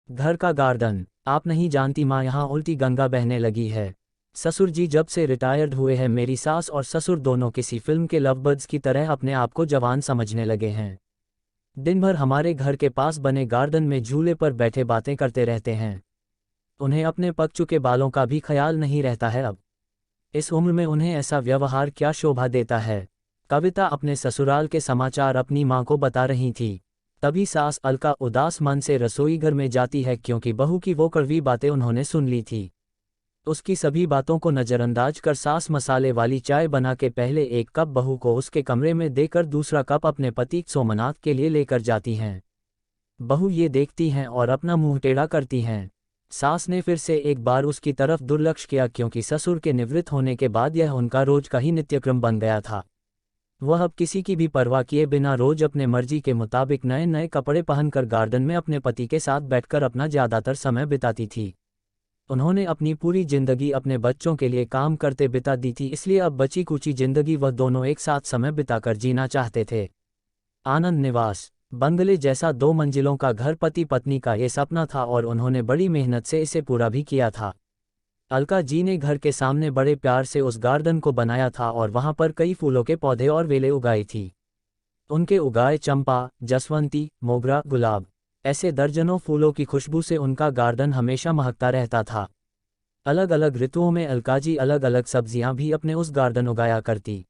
घर का गार्डन। आप नहीं जानती माँ, यहाँ उल्टी गंगा बहने लगी है। ससुर जी जब से रिटायर्ड हुए हैं मेरी सास और ससुर दोनों किसी फिल्म के लवबर्ड्स की तरह अपने आप को जवान समझने लगे हैं। दिन भर हमारे घर के पास बने गार्डन में झूले पर बैठे बातें करते रहते हैं। उन्हें अपने पक चुके बालों का भी ख्याल नहीं रहता है अब। इस उम्र में उन्हें ऐसा व्यवहार क्या शोभा देता है। कविता अपने ससुराल के समाचार अपनी माँ को बता रही थी। तभी सास अलका उदास मन से रसोई घर में जाती है क्योंकि बहू की वो कड़वी बातें उन्होंने सुन ली थी। उसकी सभी बातों को नज़रअंदाज कर सास मसाले वाली चाय बना के पहले एक कप बहू को उसके कमरे में देकर दूसरा कप अपने पति सोमनाथ के लिए लेकर जाती हैं। बहू ये देखती हैं और अपना मुंह टेढ़ा करती हैं। सास ने फिर से एक बार उसकी तरफ दुर्लक्ष्य किया क्योंकि ससुर के निवृत्त होने के बाद यह उनका रोज का ही नित्यक्रम बन गया था। वह अब किसी की भी परवाह किए बिना रोज अपने मर्जी के मुताबिक नए नए कपड़े पहनकर गार्डन में अपने पति के साथ बैठकर अपना ज़्यादातर समय बिताती थी। उन्होंने अपनी पूरी जिंदगी अपने बच्चों के लिए काम करते बिता दी थी, इसलिए अब बची कुची जिंदगी वह दोनों एक साथ समय बिताकर जीना चाहते थे। आनंद निवास। बंगले जैसा 2 मंजिलों का घर पति पत्नी का ये सपना था और उन्होंने बड़ी मेहनत से इसे पूरा भी किया था। अलका जी ने घर के सामने बड़े प्यार से उस गार्डन को बनाया था और वहां पर कई फूलों के पौधे और वेलें उगाई थी। उनके उगाए चंपा, जसवंती, मोगरा, गुलाब, ऐसे दर्जनों फूलों की खुशबू से उनका गार्डन हमेशा महकता रहता था। अलग अलग ऋतुओं में अलका जी अलग अलग सब्जियां भी अपने उस गार्डन उगाया करती।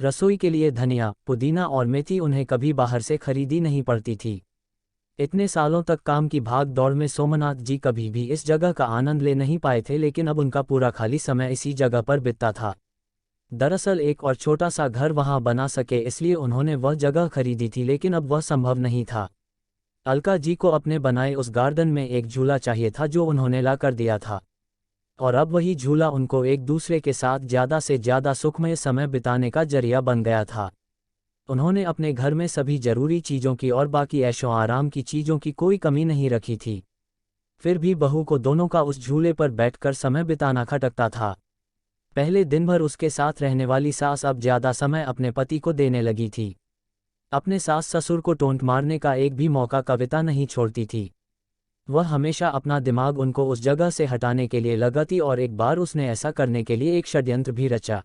रसोई के लिए धनिया, पुदीना और मेथी उन्हें कभी बाहर से खरीदी नहीं पड़ती थी। इतने सालों तक काम की भाग दौड़ में सोमनाथ जी कभी भी इस जगह का आनंद ले नहीं पाए थे, लेकिन अब उनका पूरा खाली समय इसी जगह पर बीतता था। दरअसल एक और छोटा सा घर वहां बना सके इसलिए उन्होंने वह जगह खरीदी थी, लेकिन अब वह संभव नहीं था। अलका जी को अपने बनाए उस गार्डन में एक झूला चाहिए था जो उन्होंने ला कर दिया था, और अब वही झूला उनको एक दूसरे के साथ ज़्यादा से ज़्यादा सुखमय समय बिताने का जरिया बन गया था। उन्होंने अपने घर में सभी जरूरी चीज़ों की और बाकी ऐशो आराम की चीज़ों की कोई कमी नहीं रखी थी। फिर भी बहू को दोनों का उस झूले पर बैठकर समय बिताना खटकता था। पहले दिन भर उसके साथ रहने वाली सास अब ज़्यादा समय अपने पति को देने लगी थी। अपने सास ससुर को टोंट मारने का एक भी मौका कविता नहीं छोड़ती थी। वह हमेशा अपना दिमाग उनको उस जगह से हटाने के लिए लगाती और एक बार उसने ऐसा करने के लिए एक षड्यंत्र भी रचा।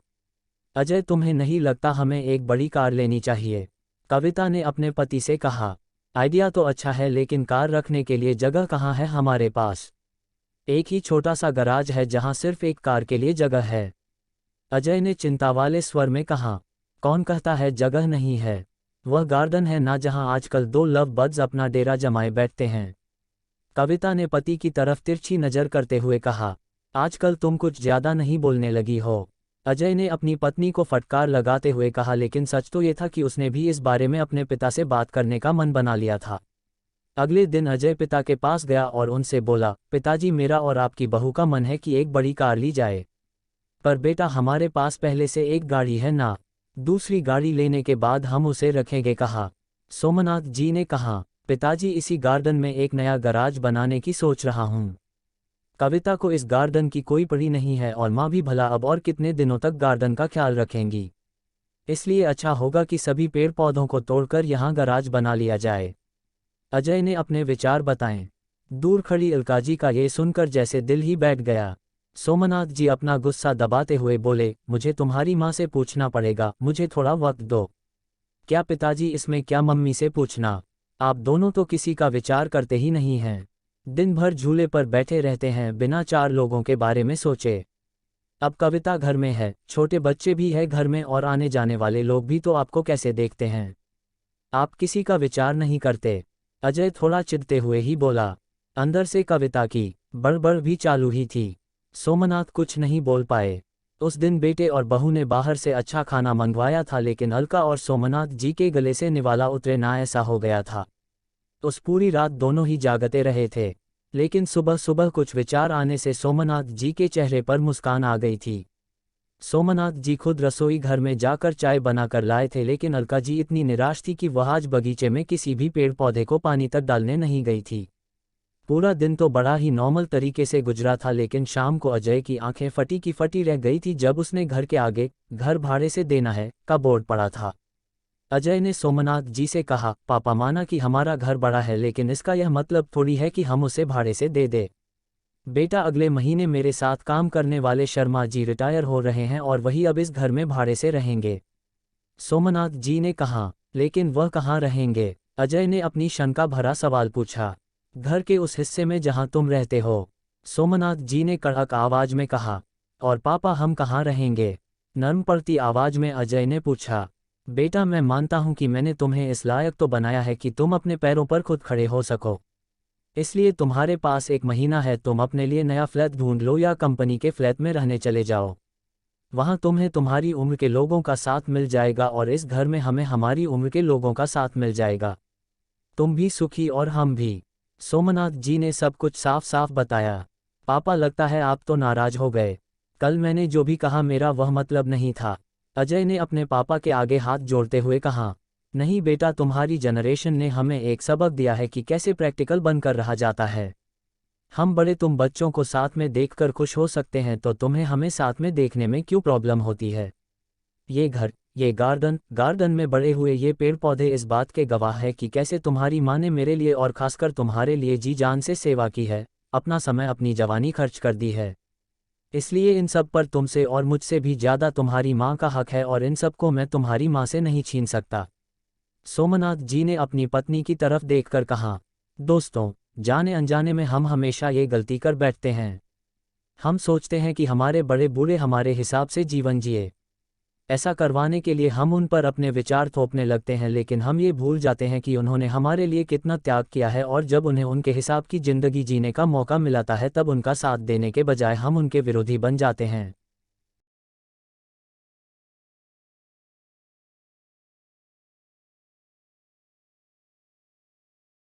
अजय, तुम्हें नहीं लगता हमें एक बड़ी कार लेनी चाहिए? कविता ने अपने पति से कहा। आइडिया तो अच्छा है, लेकिन कार रखने के लिए जगह कहाँ है हमारे पास? एक ही छोटा सा गराज है जहाँ सिर्फ एक कार के लिए जगह है। अजय ने चिंता वाले स्वर में कहा। कौन कहता है जगह नहीं है? वह गार्डन है ना जहाँ आजकल 2 लव बर्ड्स अपना डेरा जमाए बैठते हैं। कविता ने पति की तरफ तिरछी नज़र करते हुए कहा। आजकल तुम कुछ ज़्यादा नहीं बोलने लगी हो? अजय ने अपनी पत्नी को फटकार लगाते हुए कहा, लेकिन सच तो ये था कि उसने भी इस बारे में अपने पिता से बात करने का मन बना लिया था। अगले दिन अजय पिता के पास गया और उनसे बोला, पिताजी, मेरा और आपकी बहू का मन है कि एक बड़ी कार ली जाए। पर बेटा, हमारे पास पहले से एक गाड़ी है ना, दूसरी गाड़ी लेने के बाद हम उसे रखेंगे कहाँ? सोमनाथ जी ने कहा। पिताजी, इसी गार्डन में एक नया गराज बनाने की सोच रहा हूँ। कविता को इस गार्डन की कोई पड़ी नहीं है और माँ भी भला अब और कितने दिनों तक गार्डन का ख्याल रखेंगी। इसलिए अच्छा होगा कि सभी पेड़ पौधों को तोड़कर यहाँ गराज बना लिया जाए। अजय ने अपने विचार बताएं। दूर खड़ी अलका जी का ये सुनकर जैसे दिल ही बैठ गया। सोमनाथ जी अपना गुस्सा दबाते हुए बोले, मुझे तुम्हारी माँ से पूछना पड़ेगा, मुझे थोड़ा वक्त दो। क्या पिताजी, इसमें क्या मम्मी से पूछना? आप दोनों तो किसी का विचार करते ही नहीं हैं। दिन भर झूले पर बैठे रहते हैं बिना 4 लोगों के बारे में सोचे। अब कविता घर में है, छोटे बच्चे भी है घर में और आने जाने वाले लोग भी तो आपको कैसे देखते हैं? आप किसी का विचार नहीं करते। अजय थोड़ा चिढ़ते हुए ही बोला। अंदर से कविता की बड़बड़ भी चालू ही थी। सोमनाथ कुछ नहीं बोल पाए। उस दिन बेटे और बहू ने बाहर से अच्छा खाना मंगवाया था, लेकिन अलका और सोमनाथ जी के गले से निवाला उतरे ना ऐसा हो गया था। उस पूरी रात दोनों ही जागते रहे थे, लेकिन सुबह सुबह कुछ विचार आने से सोमनाथ जी के चेहरे पर मुस्कान आ गई थी। सोमनाथ जी खुद रसोई घर में जाकर चाय बनाकर लाए थे, लेकिन अलका जी इतनी निराश थी कि वह आज बगीचे में किसी भी पेड़ पौधे को पानी तक डालने नहीं गई थी। पूरा दिन तो बड़ा ही नॉर्मल तरीके से गुजरा था, लेकिन शाम को अजय की आंखें फटी की फटी रह गई थी जब उसने घर के आगे घर भाड़े से देना है का बोर्ड पड़ा था। अजय ने सोमनाथ जी से कहा, पापा माना कि हमारा घर बड़ा है लेकिन इसका यह मतलब थोड़ी है कि हम उसे भाड़े से दे दे। बेटा अगले महीने मेरे साथ काम करने वाले शर्मा जी रिटायर हो रहे हैं और वही अब इस घर में भाड़े से रहेंगे। सोमनाथ जी ने कहा, लेकिन वह कहाँ रहेंगे? अजय ने अपनी शंका भरा सवाल पूछा। घर के उस हिस्से में जहाँ तुम रहते हो, सोमनाथ जी ने कड़क आवाज में कहा। और पापा हम कहाँ रहेंगे? नर्म पड़ती आवाज में अजय ने पूछा। बेटा मैं मानता हूं कि मैंने तुम्हें इस लायक तो बनाया है कि तुम अपने पैरों पर खुद खड़े हो सको। इसलिए तुम्हारे पास 1 महीना है, तुम अपने लिए नया फ्लैट ढूंढ लो या कंपनी के फ्लैट में रहने चले जाओ। वहां तुम्हें तुम्हारी उम्र के लोगों का साथ मिल जाएगा और इस घर में हमें हमारी उम्र के लोगों का साथ मिल जाएगा। तुम भी सुखी और हम भी। सोमनाथ जी ने सब कुछ साफ साफ बताया। पापा लगता है आप तो नाराज हो गए। कल मैंने जो भी कहा मेरा वह मतलब नहीं था। अजय ने अपने पापा के आगे हाथ जोड़ते हुए कहा। नहीं बेटा, तुम्हारी जनरेशन ने हमें एक सबक दिया है कि कैसे प्रैक्टिकल बनकर रहा जाता है। हम बड़े तुम बच्चों को साथ में देखकर खुश हो सकते हैं, तो तुम्हें हमें साथ में देखने में क्यों प्रॉब्लम होती है? ये घर, ये गार्डन में बड़े हुए ये पेड़ पौधे इस बात के गवाह है कि कैसे तुम्हारी माँ ने मेरे लिए और खासकर तुम्हारे लिए जी जान से सेवा की है, अपना समय अपनी जवानी खर्च कर दी है। इसलिए इन सब पर तुमसे और मुझसे भी ज़्यादा तुम्हारी माँ का हक है और इन सब को मैं तुम्हारी माँ से नहीं छीन सकता। सोमनाथ जी ने अपनी पत्नी की तरफ देखकर कहा। दोस्तों, जाने अनजाने में हम हमेशा ये गलती कर बैठते हैं। हम सोचते हैं कि हमारे बड़े बूढ़े हमारे हिसाब से जीवन जिए। ऐसा करवाने के लिए हम उन पर अपने विचार थोपने लगते हैं, लेकिन हम ये भूल जाते हैं कि उन्होंने हमारे लिए कितना त्याग किया है और जब उन्हें उनके हिसाब की ज़िंदगी जीने का मौका मिलता है तब उनका साथ देने के बजाय हम उनके विरोधी बन जाते हैं।